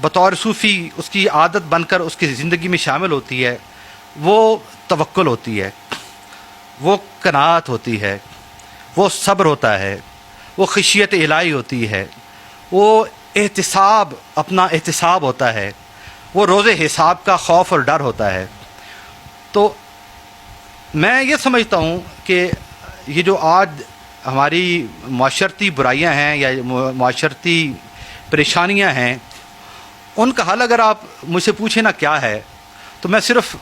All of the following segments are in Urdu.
بطور صوفی اس کی عادت بن کر اس کی زندگی میں شامل ہوتی ہے وہ توکل ہوتی ہے، وہ قناعت ہوتی ہے، وہ صبر ہوتا ہے، وہ خشیت الہی ہوتی ہے، وہ احتساب، اپنا احتساب ہوتا ہے، وہ روز حساب کا خوف اور ڈر ہوتا ہے۔ تو میں یہ سمجھتا ہوں کہ یہ جو آج ہماری معاشرتی برائیاں ہیں یا معاشرتی پریشانیاں ہیں، ان کا حل اگر آپ مجھ سے پوچھیں نا کیا ہے، تو میں صرف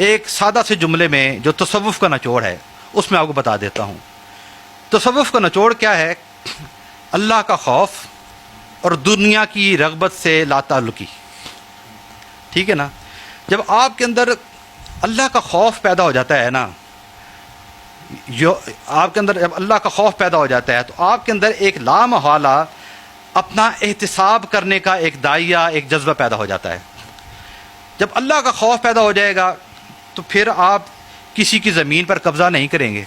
ایک سادہ سے جملے میں جو تصوف کا نچوڑ ہے اس میں آپ کو بتا دیتا ہوں۔ تصوف کا نچوڑ کیا ہے؟ اللہ کا خوف اور دنیا کی رغبت سے لا تعلقی، ٹھیک ہے نا؟ جب آپ کے اندر اللہ کا خوف پیدا ہو جاتا ہے نا، آپ کے اندر جب اللہ کا خوف پیدا ہو جاتا ہے تو آپ کے اندر ایک لامحالہ اپنا احتساب کرنے کا ایک داعیہ، ایک جذبہ پیدا ہو جاتا ہے۔ جب اللہ کا خوف پیدا ہو جائے گا تو پھر آپ کسی کی زمین پر قبضہ نہیں کریں گے،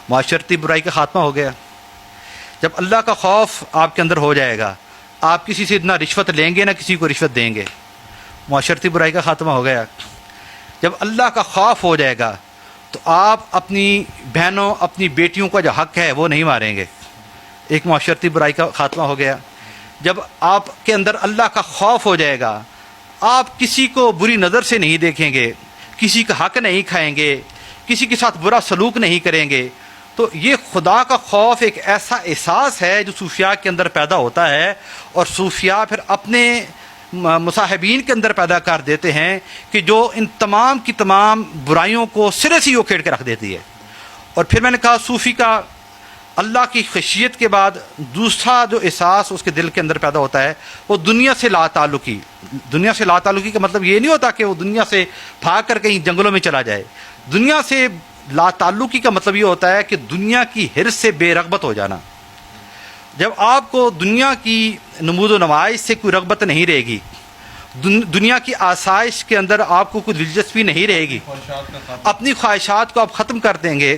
معاشرتی برائی کا خاتمہ ہو گیا۔ جب اللہ کا خوف آپ کے اندر ہو جائے گا، آپ کسی سے نہ رشوت لیں گے نہ کسی کو رشوت دیں گے، معاشرتی برائی کا خاتمہ ہو گیا۔ جب اللہ کا خوف ہو جائے گا تو آپ اپنی بہنوں، اپنی بیٹیوں کا جو حق ہے وہ نہیں ماریں گے، ایک معاشرتی برائی کا خاتمہ ہو گیا۔ جب آپ کے اندر اللہ کا خوف ہو جائے گا، آپ کسی کو بری نظر سے نہیں دیکھیں گے، کسی کا حق نہیں کھائیں گے، کسی کے ساتھ برا سلوک نہیں کریں گے۔ تو یہ خدا کا خوف ایک ایسا احساس ہے جو صوفیاء کے اندر پیدا ہوتا ہے، اور صوفیاء پھر اپنے مصاحبین کے اندر پیدا کر دیتے ہیں کہ جو ان تمام کی تمام برائیوں کو سرے سے اکھیڑ کے رکھ دیتی ہے۔ اور پھر میں نے کہا صوفی کا اللہ کی خشیت کے بعد دوسرا جو احساس اس کے دل کے اندر پیدا ہوتا ہے وہ دنیا سے لا تعلقی۔ دنیا سے لا تعلقی کا مطلب یہ نہیں ہوتا کہ وہ دنیا سے بھاگ کر کہیں جنگلوں میں چلا جائے۔ دنیا سے لا تعلقی کا مطلب یہ ہوتا ہے کہ دنیا کی حرص سے بے رغبت ہو جانا۔ جب آپ کو دنیا کی نمود و نمائش سے کوئی رغبت نہیں رہے گی، دنیا کی آسائش کے اندر آپ کو کوئی دلچسپی نہیں رہے گی، اپنی خواہشات کو آپ ختم کر دیں گے۔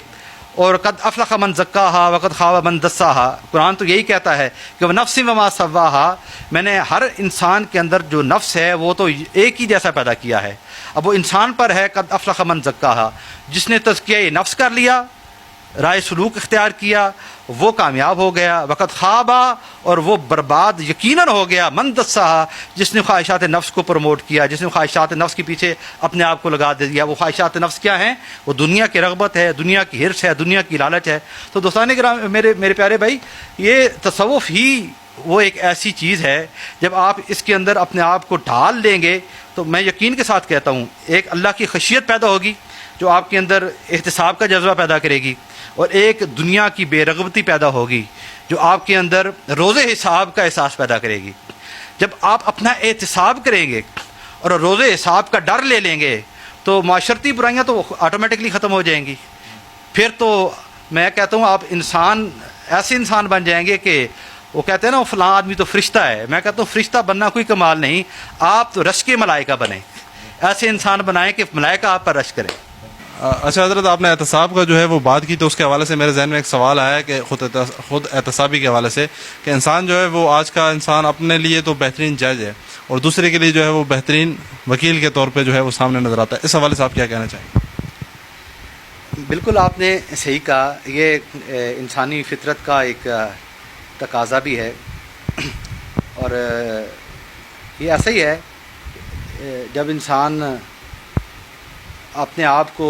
اور قد افلح من زکاہا وقد خاب من دساہا، قرآن تو یہی کہتا ہے کہ وہ نفس وما سواہا، میں نے ہر انسان کے اندر جو نفس ہے وہ تو ایک ہی جیسا پیدا کیا ہے۔ اب وہ انسان پر ہے قد افلح من زکاہا، جس نے تزکیہ نفس کر لیا، رائے سلوک اختیار کیا، وہ کامیاب ہو گیا۔ وقت خوابہ، اور وہ برباد یقیناً ہو گیا من دساہا، جس نے خواہشات نفس کو پروموٹ کیا، جس نے خواہشات نفس کے پیچھے اپنے آپ کو لگا دیا۔ وہ خواہشات نفس کیا ہیں؟ وہ دنیا کی رغبت ہے، دنیا کی حرص ہے، دنیا کی لالچ ہے۔ تو دوستان کرام، میرے پیارے بھائی، یہ تصوف ہی وہ ایک ایسی چیز ہے جب آپ اس کے اندر اپنے آپ کو ڈھال لیں گے تو میں یقین کے ساتھ کہتا ہوں ایک اللہ کی خشیت پیدا ہوگی جو آپ کے اندر احتساب کا جذبہ پیدا کرے گی، اور ایک دنیا کی بے رغبتی پیدا ہوگی جو آپ کے اندر روز حساب کا احساس پیدا کرے گی۔ جب آپ اپنا احتساب کریں گے اور روز حساب کا ڈر لے لیں گے تو معاشرتی برائیاں تو آٹومیٹکلی ختم ہو جائیں گی۔ پھر تو میں کہتا ہوں آپ ایسے انسان بن جائیں گے کہ وہ کہتے ہیں نا وہ فلاں آدمی تو فرشتہ ہے، میں کہتا ہوں فرشتہ بننا کوئی کمال نہیں، آپ تو رشک ملائکہ بنیں، ایسے انسان بنائیں کہ ملائکہ آپ پر رشک کریں۔ اچھا حضرت، آپ نے احتساب کا جو ہے وہ بات کی تو اس کے حوالے سے میرے ذہن میں ایک سوال آیا کہ خود احتسابی کے حوالے سے کہ انسان جو ہے وہ آج کا انسان اپنے لیے تو بہترین جج ہے اور دوسرے کے لیے جو ہے وہ بہترین وکیل کے طور پہ جو ہے وہ سامنے نظر آتا ہے، اس حوالے سے آپ کیا کہنا چاہیں گے؟ بالکل آپ نے صحیح کہا، یہ انسانی فطرت کا ایک تقاضا بھی ہے، اور یہ ایسا ہی ہے جب انسان اپنے آپ کو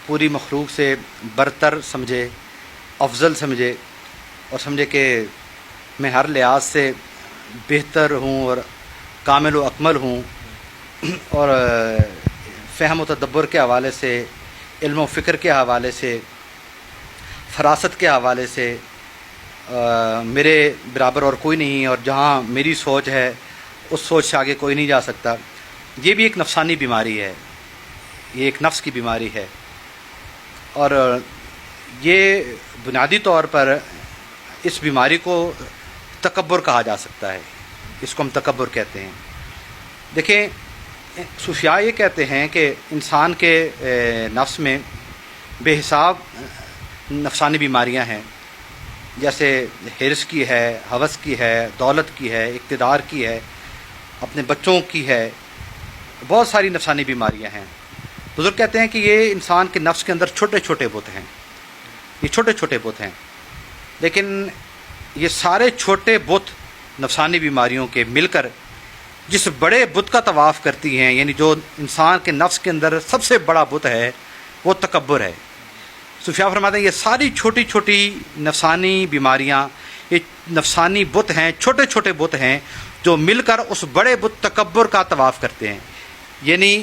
پوری مخلوق سے برتر سمجھے، افضل سمجھے، اور سمجھے کہ میں ہر لحاظ سے بہتر ہوں اور کامل و اکمل ہوں، اور فہم و تدبر کے حوالے سے، علم و فکر کے حوالے سے، فراست کے حوالے سے میرے برابر اور کوئی نہیں، اور جہاں میری سوچ ہے اس سوچ سے آگے کوئی نہیں جا سکتا، یہ بھی ایک نفسانی بیماری ہے، یہ ایک نفس کی بیماری ہے۔ اور یہ بنیادی طور پر اس بیماری کو تکبر کہا جا سکتا ہے، اس کو ہم تکبر کہتے ہیں۔ دیکھیں، صوفیاء یہ کہتے ہیں کہ انسان کے نفس میں بے حساب نفسانی بیماریاں ہیں، جیسے حرص کی ہے، ہوس کی ہے، دولت کی ہے، اقتدار کی ہے، اپنے بچوں کی ہے، بہت ساری نفسانی بیماریاں ہیں۔ بزرگ کہتے ہیں کہ یہ انسان کے نفس کے اندر چھوٹے چھوٹے بت ہیں، یہ چھوٹے چھوٹے بت ہیں، لیکن یہ سارے چھوٹے بت نفسانی بیماریوں کے مل کر جس بڑے بت کا طواف کرتی ہیں، یعنی جو انسان کے نفس کے اندر سب سے بڑا بت ہے وہ تکبر ہے۔ صوفیاء فرماتے ہیں یہ ساری چھوٹی چھوٹی نفسانی بیماریاں، یہ نفسانی بت ہیں، چھوٹے چھوٹے بت ہیں جو مل کر اس بڑے بت تکبر کا طواف کرتے ہیں۔ یعنی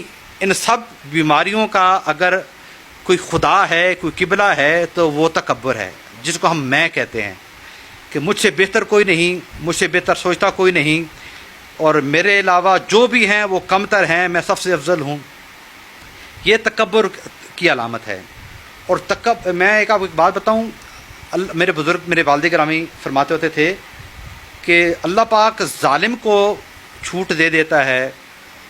ان سب بیماریوں کا اگر کوئی خدا ہے، کوئی قبلہ ہے، تو وہ تکبر ہے، جس کو ہم میں کہتے ہیں کہ مجھ سے بہتر کوئی نہیں، مجھ سے بہتر سوچتا کوئی نہیں، اور میرے علاوہ جو بھی ہیں وہ کمتر ہیں، میں سب سے افضل ہوں۔ یہ تکبر کی علامت ہے۔ اور میں آپ کو ایک بات بتاؤں، میرے بزرگ، میرے والد گرامی فرماتے ہوتے تھے کہ اللہ پاک ظالم کو چھوٹ دے دیتا ہے،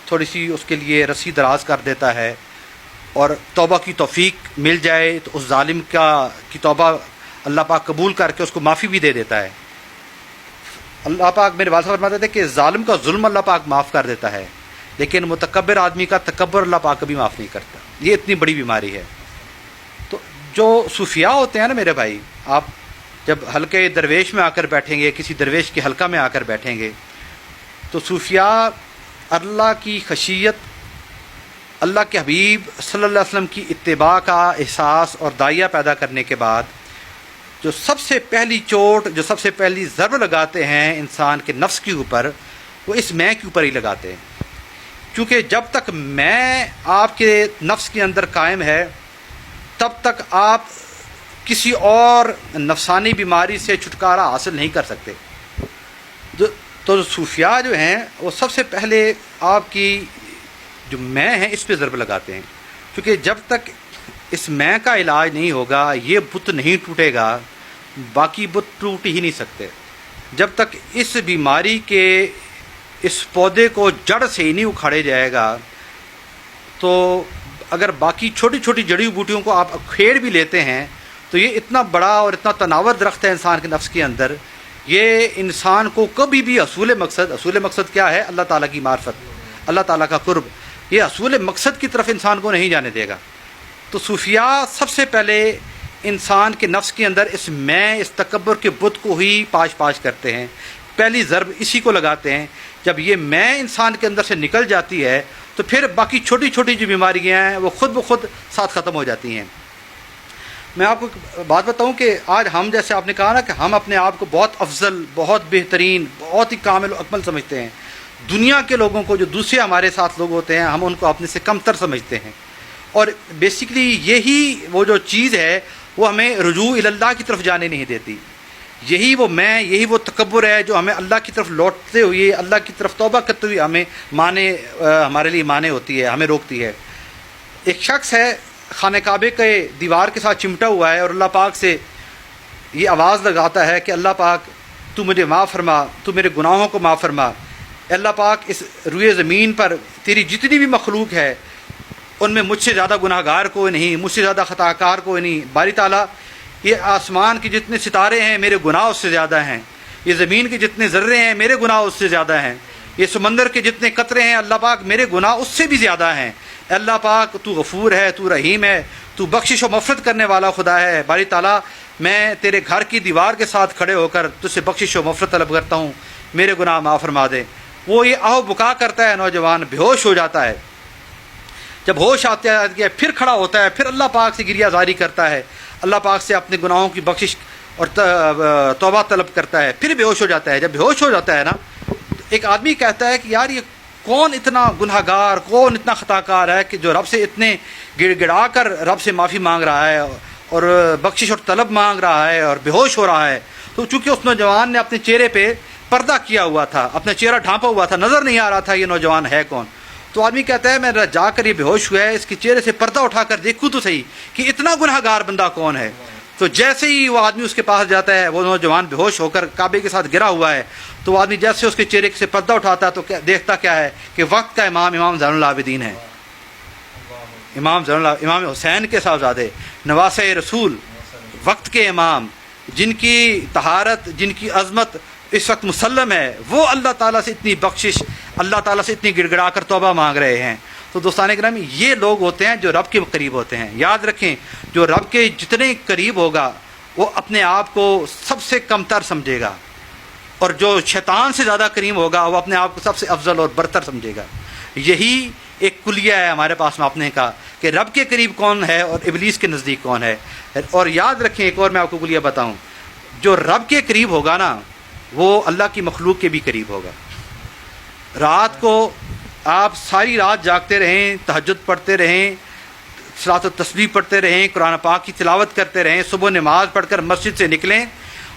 تھوڑی سی اس کے لیے رسی دراز کر دیتا ہے، اور توبہ کی توفیق مل جائے تو اس ظالم کی توبہ اللہ پاک قبول کر کے اس کو معافی بھی دے دیتا ہے۔ اللہ پاک، میرے والد صاحب فرماتے تھے کہ ظالم کا ظلم اللہ پاک معاف کر دیتا ہے، لیکن متکبر آدمی کا تکبر اللہ پاک کبھی معاف نہیں کرتا۔ یہ اتنی بڑی بیماری ہے۔ تو جو صوفیاء ہوتے ہیں نا میرے بھائی، آپ جب حلقے درویش میں آ کر بیٹھیں گے، کسی درویش کی حلقہ میں آ کر بیٹھیں گے، تو صوفیاء اللہ کی خشیت، اللہ کے حبیب صلی اللہ علیہ وسلم کی اتباع کا احساس اور داعیہ پیدا کرنے کے بعد جو سب سے پہلی چوٹ، جو سب سے پہلی ضرب لگاتے ہیں انسان کے نفس کے اوپر، وہ اس میں کے اوپر ہی لگاتے ہیں۔ کیونکہ جب تک میں آپ کے نفس کے اندر قائم ہے، تب تک آپ کسی اور نفسانی بیماری سے چھٹکارا حاصل نہیں کر سکتے۔ تو صوفیاء جو ہیں وہ سب سے پہلے آپ کی جو میں ہے اس پہ ضرب لگاتے ہیں، کیونکہ جب تک اس میں کا علاج نہیں ہوگا، یہ بت نہیں ٹوٹے گا، باقی بت ٹوٹ ہی نہیں سکتے۔ جب تک اس بیماری کے اس پودے کو جڑ سے ہی نہیں اکھاڑے جائے گا، تو اگر باقی چھوٹی چھوٹی جڑی بوٹیوں کو آپ کھیڑ بھی لیتے ہیں، تو یہ اتنا بڑا اور اتنا تناور درخت ہے انسان کے نفس کے اندر، یہ انسان کو کبھی بھی اصول مقصد کیا ہے؟ اللہ تعالیٰ کی معرفت، اللہ تعالیٰ کا قرب، یہ اصول مقصد کی طرف انسان کو نہیں جانے دے گا۔ تو صوفیاء سب سے پہلے انسان کے نفس کے اندر اس میں، اس تکبر کے بت کو ہی پاش کرتے ہیں، پہلی ضرب اسی کو لگاتے ہیں۔ جب یہ میں انسان کے اندر سے نکل جاتی ہے تو پھر باقی چھوٹی چھوٹی جو بیماریاں ہیں وہ خود بخود ساتھ ختم ہو جاتی ہیں۔ میں آپ کو بات بتاؤں کہ آج ہم، جیسے آپ نے کہا نا کہ ہم اپنے آپ کو بہت افضل، بہت بہترین، بہت ہی کامل و اکمل سمجھتے ہیں۔ دنیا کے لوگوں کو، جو دوسرے ہمارے ساتھ لوگ ہوتے ہیں، ہم ان کو اپنے سے کم تر سمجھتے ہیں، اور بیسیکلی یہی وہ جو چیز ہے وہ ہمیں رجوع اللہ کی طرف جانے نہیں دیتی۔ یہی وہ میں، یہی وہ تکبر ہے جو ہمیں اللہ کی طرف لوٹتے ہوئے، اللہ کی طرف توبہ کرتے ہوئے ہمارے لیے مانے ہوتی ہے، ہمیں روکتی ہے۔ ایک شخص ہے خانہ کعبے کے دیوار کے ساتھ چمٹا ہوا ہے، اور اللہ پاک سے یہ آواز لگاتا ہے کہ اللہ پاک تو مجھے معاف فرما، تو میرے گناہوں کو معاف فرما۔ اللہ پاک، اس روئے زمین پر تیری جتنی بھی مخلوق ہے ان میں مجھ سے زیادہ گناہ گار کوئی نہیں، مجھ سے زیادہ خطا کار کوئی نہیں۔ باری تعالیٰ، یہ آسمان کے جتنے ستارے ہیں میرے گناہ اس سے زیادہ ہیں، یہ زمین کے جتنے ذرے ہیں میرے گناہ اس سے زیادہ ہیں، یہ سمندر کے جتنے قطرے ہیں اللہ پاک میرے گناہ اس سے بھی زیادہ ہیں۔ اللہ پاک تو غفور ہے، تو رحیم ہے، تو بخشش و مغفرت کرنے والا خدا ہے۔ باری تعالیٰ، میں تیرے گھر کی دیوار کے ساتھ کھڑے ہو کر تجھ سے بخشش و مغفرت طلب کرتا ہوں، میرے گناہ معاف فرما دے۔ وہ یہ آہ بکا کرتا ہے، نوجوان بے ہوش ہو جاتا ہے۔ جب ہوش آتا ہے پھر کھڑا ہوتا ہے، پھر اللہ پاک سے گریہ زاری کرتا ہے، اللہ پاک سے اپنے گناہوں کی بخشش اور توبہ طلب کرتا ہے، پھر بے ہوش ہو جاتا ہے۔ جب بے ہوش ہو جاتا ہے نا، ایک آدمی کہتا ہے کہ یار یہ کون اتنا گناہ گار، کون اتنا خطا کار ہے کہ جو رب سے اتنے گڑ گڑا کر رب سے معافی مانگ رہا ہے اور بخشش اور طلب مانگ رہا ہے اور بے ہوش ہو رہا ہے۔ تو چونکہ اس نوجوان نے اپنے چہرے پہ پردہ کیا ہوا تھا، اپنا چہرہ ڈھانپا ہوا تھا، نظر نہیں آ رہا تھا یہ نوجوان ہے کون۔ تو آدمی کہتا ہے میں جا کر یہ بے ہوش ہوا ہے، اس کے چہرے سے پردہ اٹھا کر دیکھوں تو صحیح کہ اتنا گناہ گار بندہ کون ہے۔ تو جیسے ہی وہ آدمی اس کے پاس جاتا ہے، وہ نوجوان بے ہوش ہو کر کعبے کے ساتھ گرا ہوا ہے، تو وہ آدمی جیسے اس کے چہرے سے پردہ اٹھاتا ہے تو دیکھتا کیا ہے کہ وقت کا امام زین العابدین ہے، امام حسین کے صاحبزادے، نواسۂ رسول، وقت کے امام، جن کی طہارت، جن کی عظمت اس وقت مسلم ہے، وہ اللہ تعالیٰ سے اتنی بخشش، اللہ تعالیٰ سے اتنی گڑ گڑا کر توبہ مانگ رہے ہیں. تو دوستان گرامی، یہ لوگ ہوتے ہیں جو رب کے قریب ہوتے ہیں. یاد رکھیں، جو رب کے جتنے قریب ہوگا وہ اپنے آپ کو سب سے کم تر سمجھے گا، اور جو شیطان سے زیادہ قریب ہوگا وہ اپنے آپ کو سب سے افضل اور برتر سمجھے گا. یہی ایک کلیہ ہے ہمارے پاس ماپنے کا کہ رب کے قریب کون ہے اور ابلیس کے نزدیک کون ہے. اور یاد رکھیں، ایک اور میں آپ کو کلیہ بتاؤں، جو رب کے قریب ہوگا نا وہ اللہ کی مخلوق کے بھی قریب ہوگا. رات کو آپ ساری رات جاگتے رہیں، تہجد پڑھتے رہیں، صلاۃ و تسبیح پڑھتے رہیں، قرآن پاک کی تلاوت کرتے رہیں، صبح نماز پڑھ کر مسجد سے نکلیں،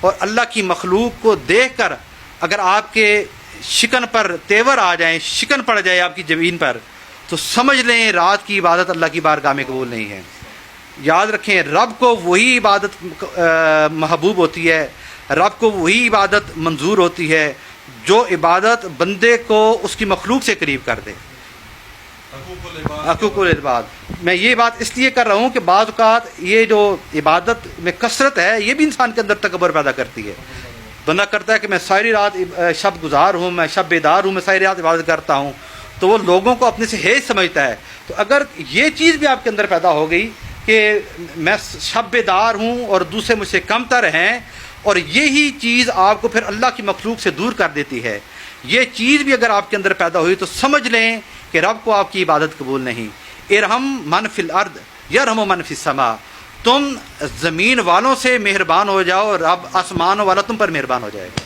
اور اللہ کی مخلوق کو دیکھ کر اگر آپ کے شکن پر تیور آ جائیں، شکن پڑ جائے آپ کی جبین پر، تو سمجھ لیں رات کی عبادت اللہ کی بارگاہ میں قبول نہیں ہے. یاد رکھیں، رب کو وہی عبادت محبوب ہوتی ہے، رب کو وہی عبادت منظور ہوتی ہے جو عبادت بندے کو اس کی مخلوق سے قریب کر دے. حقوق العباد. میں یہ بات اس لیے کر رہا ہوں کہ بعض اوقات یہ جو عبادت میں کثرت ہے یہ بھی انسان کے اندر تکبر پیدا کرتی ہے. بندہ کرتا ہے کہ میں ساری رات شب گزار ہوں، میں شب بیدار ہوں، میں ساری رات عبادت کرتا ہوں، تو وہ لوگوں کو اپنے سے ہیج سمجھتا ہے. تو اگر یہ چیز بھی آپ کے اندر پیدا ہو گئی کہ میں شب بیدار ہوں اور دوسرے مجھ سے کم تر ہیں، اور یہی چیز آپ کو پھر اللہ کی مخلوق سے دور کر دیتی ہے، یہ چیز بھی اگر آپ کے اندر پیدا ہوئی تو سمجھ لیں کہ رب کو آپ کی عبادت قبول نہیں. ارحم من فی الارض یرحم من فی السماء. تم زمین والوں سے مہربان ہو جاؤ، رب آسمانوں والا تم پر مہربان ہو جائے گا.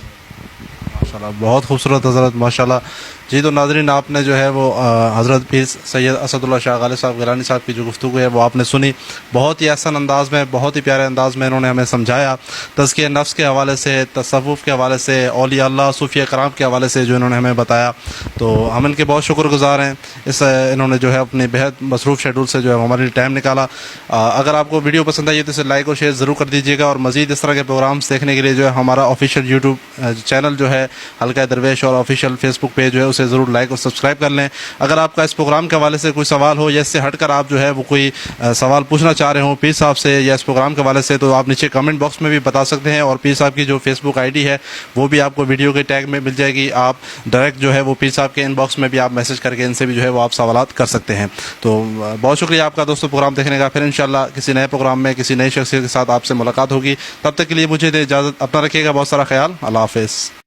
ماشاءاللہ، بہت خوبصورت حضرت، ماشاءاللہ. جی تو ناظرین، آپ نے جو ہے وہ حضرت پیر سید اسد اللہ شاہ غالب صاحب گیلانی صاحب کی جو گفتگو ہے وہ آپ نے سنی. بہت ہی احسن انداز میں، بہت ہی پیارے انداز میں انہوں نے ہمیں سمجھایا. تزکیہ نفس کے حوالے سے، تصوف کے حوالے سے، اولیاء اللہ صوفیہ کرام کے حوالے سے جو انہوں نے ہمیں بتایا، تو ہم ان کے بہت شکر گزار ہیں. انہوں نے جو ہے اپنی بہت مصروف شیڈول سے جو ہے ہمارے لیے ٹائم نکالا. اگر آپ کو ویڈیو پسند آئی تو اسے لائک اور شیئر ضرور کر دیجیے گا، اور مزید اس طرح کے پروگرامس دیکھنے کے لیے جو ہے ہمارا آفیشیل یوٹیوب چینل جو ہے حلقہ درویش، اور آفیشیل فیس بک پیج جو ہے اسے ضرور لائک اور سبسکرائب کر لیں. اگر آپ کا اس پروگرام کے حوالے سے کوئی سوال ہو، یا اس سے ہٹ کر آپ جو ہے وہ کوئی سوال پوچھنا چاہ رہے ہوں پیر صاحب سے یا اس پروگرام کے حوالے سے، تو آپ نیچے کمنٹ باکس میں بھی بتا سکتے ہیں. اور پیر صاحب کی جو فیس بک آئی ڈی ہے وہ بھی آپ کو ویڈیو کے ٹیگ میں مل جائے گی. آپ ڈائریکٹ جو ہے وہ پیر صاحب کے ان باکس میں بھی آپ میسج کر کے ان سے بھی جو ہے وہ آپ سوالات کر سکتے ہیں. تو بہت شکریہ آپ کا دوستو پروگرام دیکھنے کا. پھر انشاءاللہ کسی نئے پروگرام میں کسی نئی شخصیت کے ساتھ آپ سے ملاقات ہوگی. تب تک کے لیے مجھے اجازت. اپنا رکھیے گا بہت سارا خیال. اللہ حافظ.